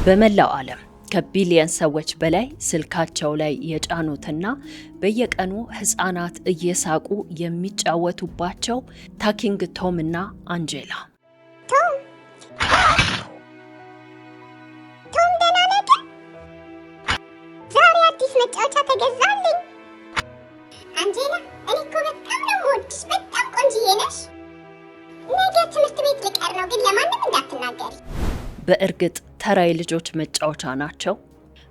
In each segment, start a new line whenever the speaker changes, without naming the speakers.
በመላው ዓለም ከቢሊየን ሰዎች በላይ ስልካቸው ላይ የጫኑትና በየቀኑ ህፃናት እየሳቁ የሚጫወቱባቸው ታኪንግ ቶም እና አንጄላ።
ቶም ደህና ነህ? ዛሬ አዲስ መጫወቻ ተገዛልኝ። አንጄላ፣ እኔ እኮ በጣም ነው የምወድሽ። በጣም ቆንጅዬ ነሽ። ነገ ትምህርት ቤት ልቀር ነው፣ ግን ለማንም እንዳትናገሪ።
በእርግጥ ተራ የልጆች መጫወቻ ናቸው።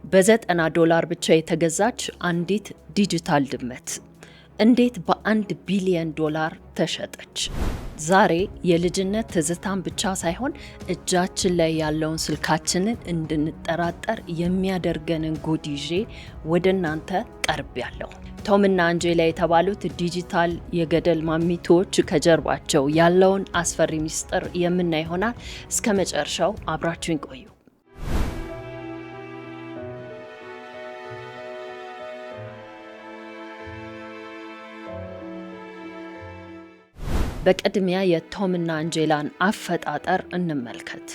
$90 ብቻ የተገዛች አንዲት ዲጂታል ድመት እንዴት በ1 ቢሊዮን ዶላር ተሸጠች? ዛሬ የልጅነት ትዝታን ብቻ ሳይሆን እጃችን ላይ ያለውን ስልካችንን እንድንጠራጠር የሚያደርገንን ጉድ ይዤ ወደ እናንተ ቀርቤያለሁ። ቶም እና አንጄላ የተባሉት ዲጂታል የገደል ማሚቶች ከጀርባቸው ያለውን አስፈሪ ሚስጥር የምናይ ይሆናል። እስከ መጨረሻው አብራችሁን ቆዩ። በቅድሚያ የቶም እና አንጄላን አፈጣጠር እንመልከት።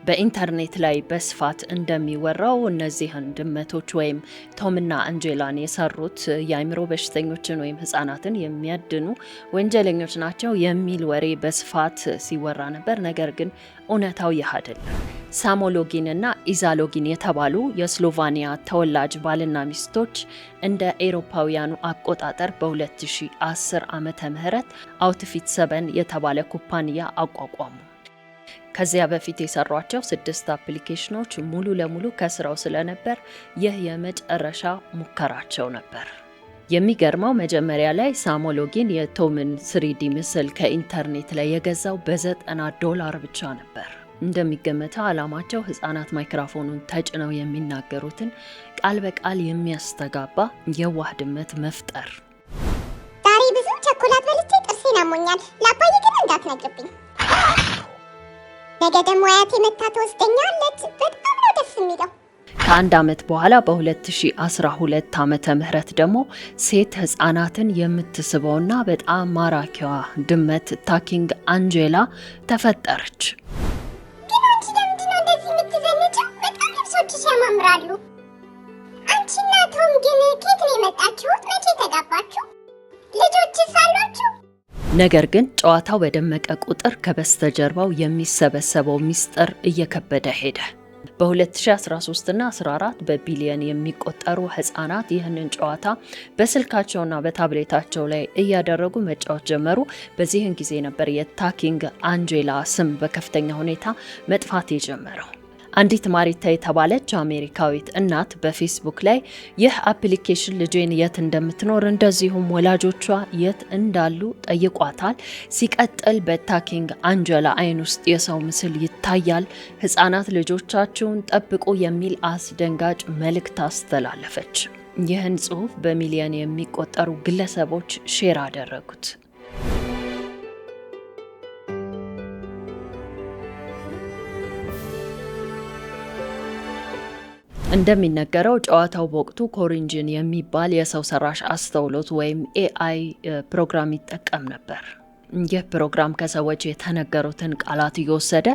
በኢንተርኔት ላይ በስፋት እንደሚወራው እነዚህን ድመቶች ወይም ቶም እና አንጄላን የሰሩት የአእምሮ በሽተኞችን ወይም ህፃናትን የሚያድኑ ወንጀለኞች ናቸው የሚል ወሬ በስፋት ሲወራ ነበር። ነገር ግን እውነታው ይህ አይደለም። ሳሞሎጊን እና ኢዛሎጊን የተባሉ የስሎቫኒያ ተወላጅ ባልና ሚስቶች እንደ ኤሮፓውያኑ አቆጣጠር በ2010 ዓመተ ምህረት አውትፊት 7 የተባለ ኩባንያ አቋቋሙ። ከዚያ በፊት የሰሯቸው 6 አፕሊኬሽኖች ሙሉ ለሙሉ ከስራው ስለነበር ይህ የመጨረሻ ሙከራቸው ነበር። የሚገርመው መጀመሪያ ላይ ሳሞሎጊን የቶምን 3D ምስል ከኢንተርኔት ላይ የገዛው $90 ብቻ ነበር። እንደሚገመተው ዓላማቸው ህፃናት ማይክሮፎኑን ተጭነው የሚናገሩትን ቃል በቃል የሚያስተጋባ የዋህ ድመት መፍጠር።
ዛሬ ብዙ ቸኮላት በልቼ ጥርሴን አሞኛል። ለአባዬ ግን እንዳትነግርብኝ። ነገ ደግሞ አያቴ መታ ትወስደኛለች። በጣም ነው ደስ የሚለው።
ከአንድ ዓመት በኋላ በ2012 ዓመተ ምህረት ደግሞ ሴት ህፃናትን የምትስበውና በጣም ማራኪዋ ድመት ታኪንግ አንጄላ ተፈጠረች።
ልብሶችሽ ያማምራሉ። አንቺና ቶም ግን ከየት ነው የመጣችሁት? መቼ ተጋባችሁ? ልጆችስ አሏችሁ?
ነገር ግን ጨዋታው በደመቀ ቁጥር ከበስተጀርባው የሚሰበሰበው ሚስጥር እየከበደ ሄደ። በ2013 እና 14 በቢሊየን የሚቆጠሩ ህፃናት ይህንን ጨዋታ በስልካቸውና በታብሌታቸው ላይ እያደረጉ መጫወት ጀመሩ። በዚህን ጊዜ ነበር የታኪንግ አንጄላ ስም በከፍተኛ ሁኔታ መጥፋት የጀመረው። አንዲት ማሪታ የተባለች አሜሪካዊት እናት በፌስቡክ ላይ ይህ አፕሊኬሽን ልጄን የት እንደምትኖር እንደዚሁም ወላጆቿ የት እንዳሉ ጠይቋታል። ሲቀጥል በታኪንግ አንጄላ አይን ውስጥ የሰው ምስል ይታያል። ህፃናት ልጆቻችሁን ጠብቁ የሚል አስደንጋጭ መልእክት አስተላለፈች። ይህን ጽሑፍ በሚሊዮን የሚቆጠሩ ግለሰቦች ሼር አደረጉት። እንደሚነገረው ጨዋታው በወቅቱ ኮሪንጂን የሚባል የሰው ሰራሽ አስተውሎት ወይም AI ፕሮግራም ይጠቀም ነበር። ይህ ፕሮግራም ከሰዎች የተነገሩትን ቃላት እየወሰደ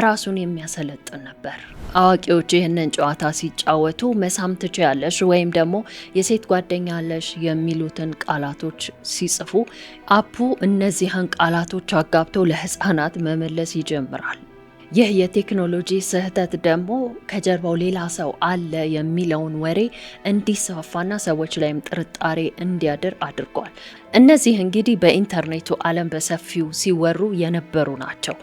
ራሱን የሚያሰለጥን ነበር። አዋቂዎች ይህንን ጨዋታ ሲጫወቱ መሳም ትችያለሽ ወይም ደግሞ የሴት ጓደኛ አለሽ የሚሉትን ቃላቶች ሲጽፉ አፑ እነዚህን ቃላቶች አጋብቶ ለህፃናት መመለስ ይጀምራል። ይህ የቴክኖሎጂ ስህተት ደግሞ ከጀርባው ሌላ ሰው አለ የሚለውን ወሬ እንዲስፋፋና ሰዎች ላይም ጥርጣሬ እንዲያድር አድርጓል። እነዚህ እንግዲህ በኢንተርኔቱ ዓለም በሰፊው ሲወሩ የነበሩ ናቸው።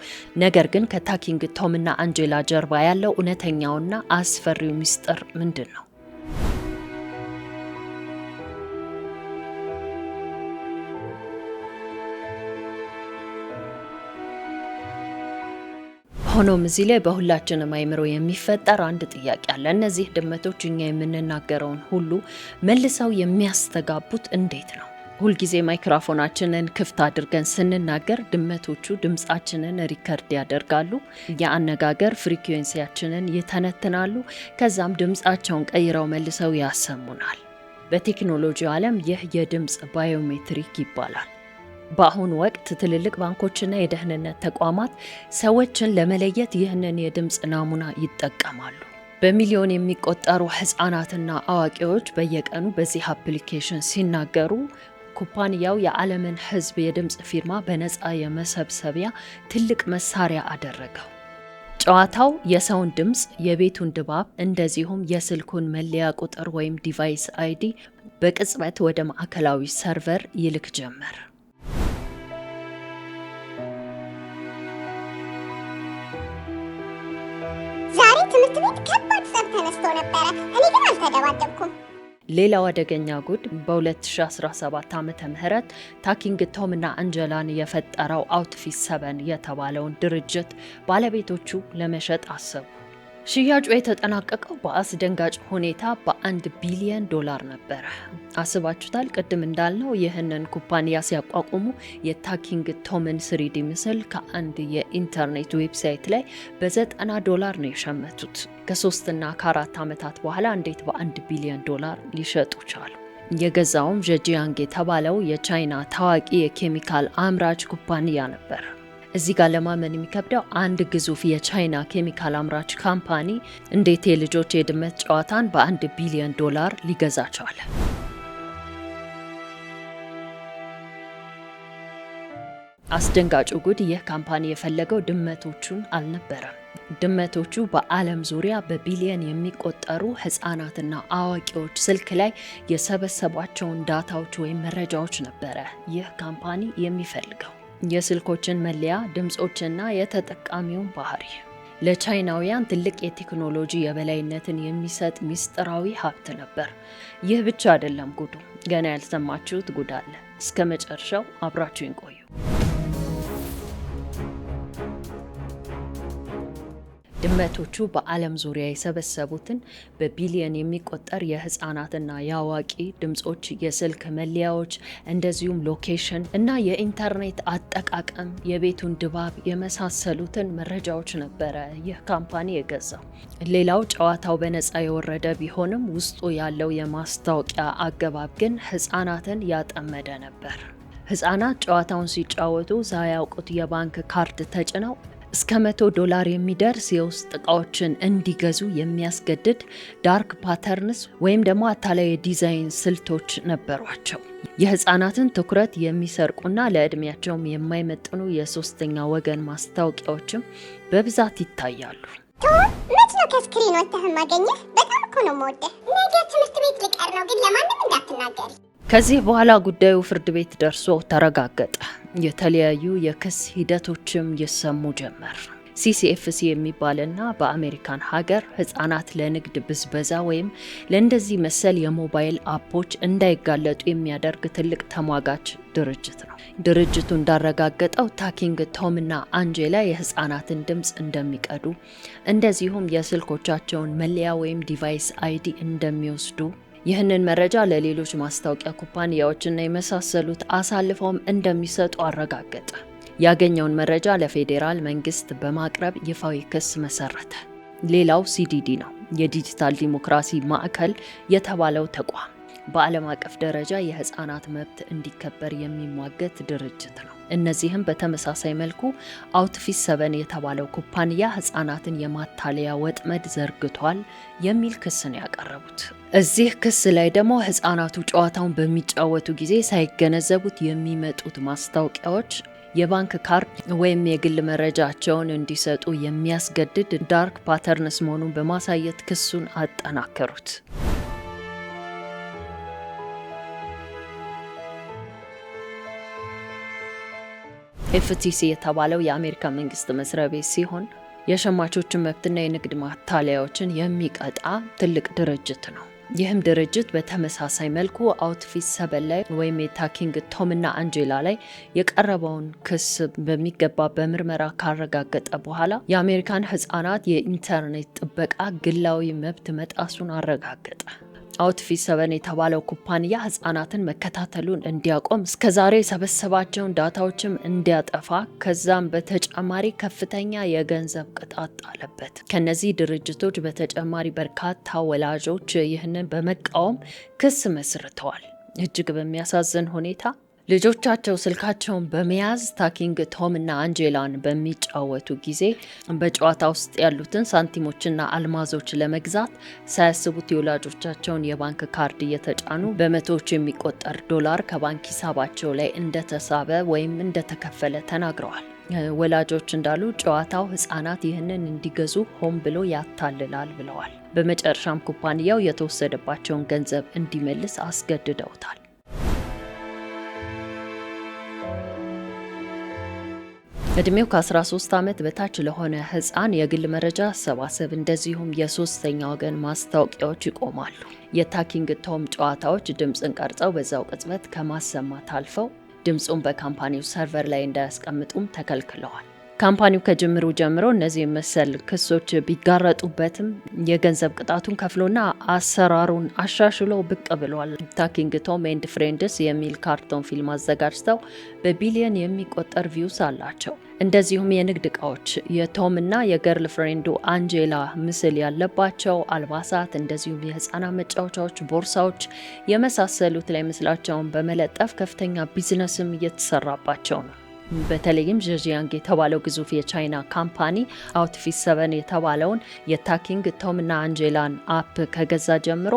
ነገር ግን ከታኪንግ ቶም እና አንጄላ ጀርባ ያለው እውነተኛውና አስፈሪው ሚስጥር ምንድን ነው? ሆኖም እዚህ ላይ በሁላችንም አይምሮ የሚፈጠር አንድ ጥያቄ አለ። እነዚህ ድመቶች እኛ የምንናገረውን ሁሉ መልሰው የሚያስተጋቡት እንዴት ነው? ሁልጊዜ ማይክሮፎናችንን ክፍት አድርገን ስንናገር ድመቶቹ ድምጻችንን ሪከርድ ያደርጋሉ፣ የአነጋገር ፍሪኩዌንሲያችንን ይተነትናሉ፣ ከዛም ድምጻቸውን ቀይረው መልሰው ያሰሙናል። በቴክኖሎጂው ዓለም ይህ የድምጽ ባዮሜትሪክ ይባላል። በአሁኑ ወቅት ትልልቅ ባንኮችና የደህንነት ተቋማት ሰዎችን ለመለየት ይህንን የድምጽ ናሙና ይጠቀማሉ። በሚሊዮን የሚቆጠሩ ህፃናትና አዋቂዎች በየቀኑ በዚህ አፕሊኬሽን ሲናገሩ ኩባንያው የዓለምን ህዝብ የድምፅ ፊርማ በነፃ የመሰብሰቢያ ትልቅ መሳሪያ አደረገው። ጨዋታው የሰውን ድምፅ፣ የቤቱን ድባብ እንደዚሁም የስልኩን መለያ ቁጥር ወይም ዲቫይስ አይዲ በቅጽበት ወደ ማዕከላዊ ሰርቨር ይልክ ጀመር።
ዛሬ ትምህርት ቤት ከባድ ጸብ ተነስቶ ነበረ። እኔ ግን አልተደባደብኩም።
ሌላው አደገኛ ጉድ በ2017 ዓመተ ምህረት ታኪንግ ቶም እና አንጀላን የፈጠረው አውትፊት 7 የተባለውን ድርጅት ባለቤቶቹ ለመሸጥ አሰቡ። ሽያጩ የተጠናቀቀው በአስደንጋጭ ሁኔታ $1 ቢሊዮን ነበረ። አስባችሁታል? ቅድም እንዳልነው ይህንን ኩባንያ ሲያቋቁሙ የታኪንግ ቶምን 3D ምስል ከአንድ የኢንተርኔት ዌብሳይት ላይ $90 ነው የሸመቱት። ከ3 እና ከ4 ዓመታት በኋላ እንዴት $1 ቢሊዮን ሊሸጡ ቻሉ? የገዛውም ዠጂያንግ የተባለው የቻይና ታዋቂ የኬሚካል አምራች ኩባንያ ነበር። እዚህ ጋር ለማመን የሚከብደው አንድ ግዙፍ የቻይና ኬሚካል አምራች ካምፓኒ እንዴት የልጆች የድመት ጨዋታን $1 ቢሊዮን ሊገዛ ቻለ? አስደንጋጩ ጉድ ይህ ካምፓኒ የፈለገው ድመቶቹን አልነበረም። ድመቶቹ በዓለም ዙሪያ በቢሊዮን የሚቆጠሩ ህፃናትና አዋቂዎች ስልክ ላይ የሰበሰቧቸውን ዳታዎች ወይም መረጃዎች ነበረ ይህ ካምፓኒ የሚፈልገው። የስልኮችን መለያ፣ ድምጾችና የተጠቃሚውን ባህሪ። ለቻይናውያን ትልቅ የቴክኖሎጂ የበላይነትን የሚሰጥ ሚስጥራዊ ሀብት ነበር። ይህ ብቻ አይደለም ጉዱ፣ ገና ያልሰማችሁት ጉድ አለ። እስከ መጨረሻው አብራችሁን ቆዩ። ድመቶቹ በዓለም ዙሪያ የሰበሰቡትን በቢሊዮን የሚቆጠር የህፃናትና የአዋቂ ድምጾች፣ የስልክ መለያዎች፣ እንደዚሁም ሎኬሽን እና የኢንተርኔት አጠቃቀም፣ የቤቱን ድባብ የመሳሰሉትን መረጃዎች ነበረ ይህ ካምፓኒ የገዛው። ሌላው ጨዋታው በነፃ የወረደ ቢሆንም ውስጡ ያለው የማስታወቂያ አገባብ ግን ህፃናትን ያጠመደ ነበር። ህፃናት ጨዋታውን ሲጫወቱ ሳያውቁት የባንክ ካርድ ተጭነው እስከ $100 የሚደርስ የውስጥ እቃዎችን እንዲገዙ የሚያስገድድ ዳርክ ፓተርንስ ወይም ደግሞ አታላይ የዲዛይን ስልቶች ነበሯቸው። የህፃናትን ትኩረት የሚሰርቁና ለዕድሜያቸውም የማይመጥኑ የሶስተኛ ወገን ማስታወቂያዎችም በብዛት ይታያሉ።
መች ነው ከስክሪን ወጥተህ ማገኘህ? በጣም እኮ ነው የምወደህ። ነገ ትምህርት ቤት ልቀር ነው፣ ግን ለማንም እንዳትናገሪ።
ከዚህ በኋላ ጉዳዩ ፍርድ ቤት ደርሶ ተረጋገጠ። የተለያዩ የክስ ሂደቶችም ይሰሙ ጀመር። CCFC የሚባልና በአሜሪካን ሀገር ህፃናት ለንግድ ብዝበዛ ወይም ለእንደዚህ መሰል የሞባይል አፖች እንዳይጋለጡ የሚያደርግ ትልቅ ተሟጋች ድርጅት ነው። ድርጅቱ እንዳረጋገጠው ታኪንግ ቶም እና አንጄላ የህፃናትን ድምፅ እንደሚቀዱ፣ እንደዚሁም የስልኮቻቸውን መለያ ወይም ዲቫይስ አይዲ እንደሚወስዱ፣ ይህንን መረጃ ለሌሎች ማስታወቂያ ኩባንያዎችና የመሳሰሉት አሳልፈውም እንደሚሰጡ አረጋገጠ። ያገኘውን መረጃ ለፌዴራል መንግስት በማቅረብ ይፋዊ ክስ መሰረተ። ሌላው CDD ነው፣ የዲጂታል ዲሞክራሲ ማዕከል የተባለው ተቋም። በዓለም አቀፍ ደረጃ የህፃናት መብት እንዲከበር የሚሟገት ድርጅት ነው። እነዚህም በተመሳሳይ መልኩ አውትፊት 7 የተባለው ኩባንያ ህፃናትን የማታለያ ወጥመድ ዘርግቷል የሚል ክስ ነው ያቀረቡት። እዚህ ክስ ላይ ደግሞ ህፃናቱ ጨዋታውን በሚጫወቱ ጊዜ ሳይገነዘቡት የሚመጡት ማስታወቂያዎች የባንክ ካርድ ወይም የግል መረጃቸውን እንዲሰጡ የሚያስገድድ ዳርክ ፓተርንስ መሆኑን በማሳየት ክሱን አጠናከሩት። FTC የተባለው የአሜሪካ መንግስት መስሪያ ቤት ሲሆን የሸማቾችን መብትና የንግድ ማታለያዎችን የሚቀጣ ትልቅ ድርጅት ነው። ይህም ድርጅት በተመሳሳይ መልኩ አውትፊት 7 ላይ ወይም የታኪንግ ቶም እና አንጄላ ላይ የቀረበውን ክስ በሚገባ በምርመራ ካረጋገጠ በኋላ የአሜሪካን ህፃናት የኢንተርኔት ጥበቃ ግላዊ መብት መጣሱን አረጋገጠ። አውትፊት 7 የተባለው ኩባንያ ህፃናትን መከታተሉን እንዲያቆም፣ እስከዛሬ የሰበሰባቸውን ዳታዎችም እንዲያጠፋ፣ ከዛም በተጨማሪ ከፍተኛ የገንዘብ ቅጣት ጣለበት። ከነዚህ ድርጅቶች በተጨማሪ በርካታ ወላጆች ይህንን በመቃወም ክስ መስርተዋል። እጅግ በሚያሳዝን ሁኔታ ልጆቻቸው ስልካቸውን በመያዝ ታኪንግ ቶም እና አንጄላን በሚጫወቱ ጊዜ በጨዋታ ውስጥ ያሉትን ሳንቲሞችና አልማዞች ለመግዛት ሳያስቡት የወላጆቻቸውን የባንክ ካርድ እየተጫኑ በመቶዎች የሚቆጠር ዶላር ከባንክ ሂሳባቸው ላይ እንደተሳበ ወይም እንደተከፈለ ተናግረዋል። ወላጆች እንዳሉ ጨዋታው ህጻናት ይህንን እንዲገዙ ሆን ብሎ ያታልላል ብለዋል። በመጨረሻም ኩባንያው የተወሰደባቸውን ገንዘብ እንዲመልስ አስገድደውታል። እድሜው ከ13 ዓመት በታች ለሆነ ህፃን የግል መረጃ አሰባሰብ እንደዚሁም የሶስተኛ ወገን ማስታወቂያዎች ይቆማሉ። የታኪንግ ቶም ጨዋታዎች ድምፅን ቀርጸው በዛው ቅጽበት ከማሰማት አልፈው ድምፁን በካምፓኒው ሰርቨር ላይ እንዳያስቀምጡም ተከልክለዋል። ካምፓኒው ከጅምሩ ጀምሮ እነዚህ መሰል ክሶች ቢጋረጡበትም የገንዘብ ቅጣቱን ከፍሎና አሰራሩን አሻሽሎ ብቅ ብሏል። ታኪንግ ቶም ኤንድ ፍሬንድስ የሚል ካርቶን ፊልም አዘጋጅተው በቢሊየን የሚቆጠር ቪውስ አላቸው። እንደዚሁም የንግድ እቃዎች የቶም እና የገርል ፍሬንዱ አንጄላ ምስል ያለባቸው አልባሳት፣ እንደዚሁም የህፃናት መጫወቻዎች፣ ቦርሳዎች የመሳሰሉት ላይ ምስላቸውን በመለጠፍ ከፍተኛ ቢዝነስም እየተሰራባቸው ነው። በተለይም ዠጂያንግ የተባለው ግዙፍ የቻይና ካምፓኒ አውትፊት 7 የተባለውን የታኪንግ ቶም እና አንጄላን አፕ ከገዛ ጀምሮ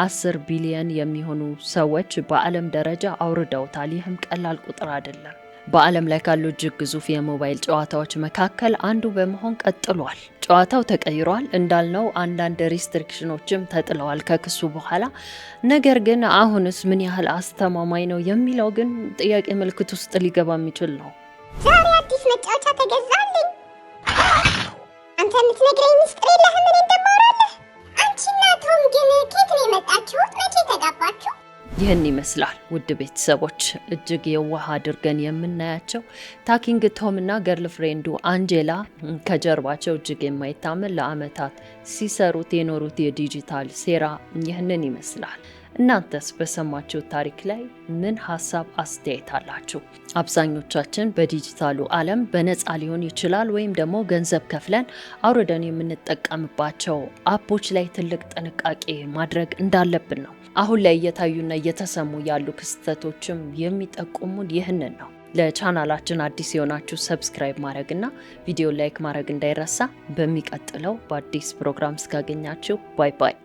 10 ቢሊዮን የሚሆኑ ሰዎች በዓለም ደረጃ አውርደውታል። ይህም ቀላል ቁጥር አይደለም። በዓለም ላይ ካሉ እጅግ ግዙፍ የሞባይል ጨዋታዎች መካከል አንዱ በመሆን ቀጥሏል። ጨዋታው ተቀይሯል እንዳልነው፣ አንዳንድ ሪስትሪክሽኖችም ተጥለዋል ከክሱ በኋላ። ነገር ግን አሁንስ ምን ያህል አስተማማኝ ነው የሚለው ግን ጥያቄ ምልክት ውስጥ ሊገባ የሚችል ነው።
ዛሬ አዲስ መጫወቻ ተገዛልኝ። አንተ የምትነግረኝ ምስጢር የለህም? ምን እንደማወራለህ? አንቺና ቶም ግን ከየት ነው የመጣችሁት? መቼ ተጋባችሁ?
ይህን ይመስላል ውድ ቤተሰቦች፣ እጅግ የዋህ አድርገን የምናያቸው ታኪንግ ቶም እና ገርል ፍሬንዱ አንጄላ ከጀርባቸው እጅግ የማይታመን ለአመታት ሲሰሩት የኖሩት የዲጂታል ሴራ ይህንን ይመስላል። እናንተስ በሰማችሁ ታሪክ ላይ ምን ሀሳብ አስተያየት አላችሁ? አብዛኞቻችን በዲጂታሉ ዓለም በነፃ ሊሆን ይችላል ወይም ደግሞ ገንዘብ ከፍለን አውርደን የምንጠቀምባቸው አፖች ላይ ትልቅ ጥንቃቄ ማድረግ እንዳለብን ነው። አሁን ላይ እየታዩና እየተሰሙ ያሉ ክስተቶችም የሚጠቁሙን ይህንን ነው። ለቻናላችን አዲስ የሆናችሁ ሰብስክራይብ ማድረግና ቪዲዮ ላይክ ማድረግ እንዳይረሳ። በሚቀጥለው በአዲስ ፕሮግራም እስካገኛችሁ ባይ ባይ።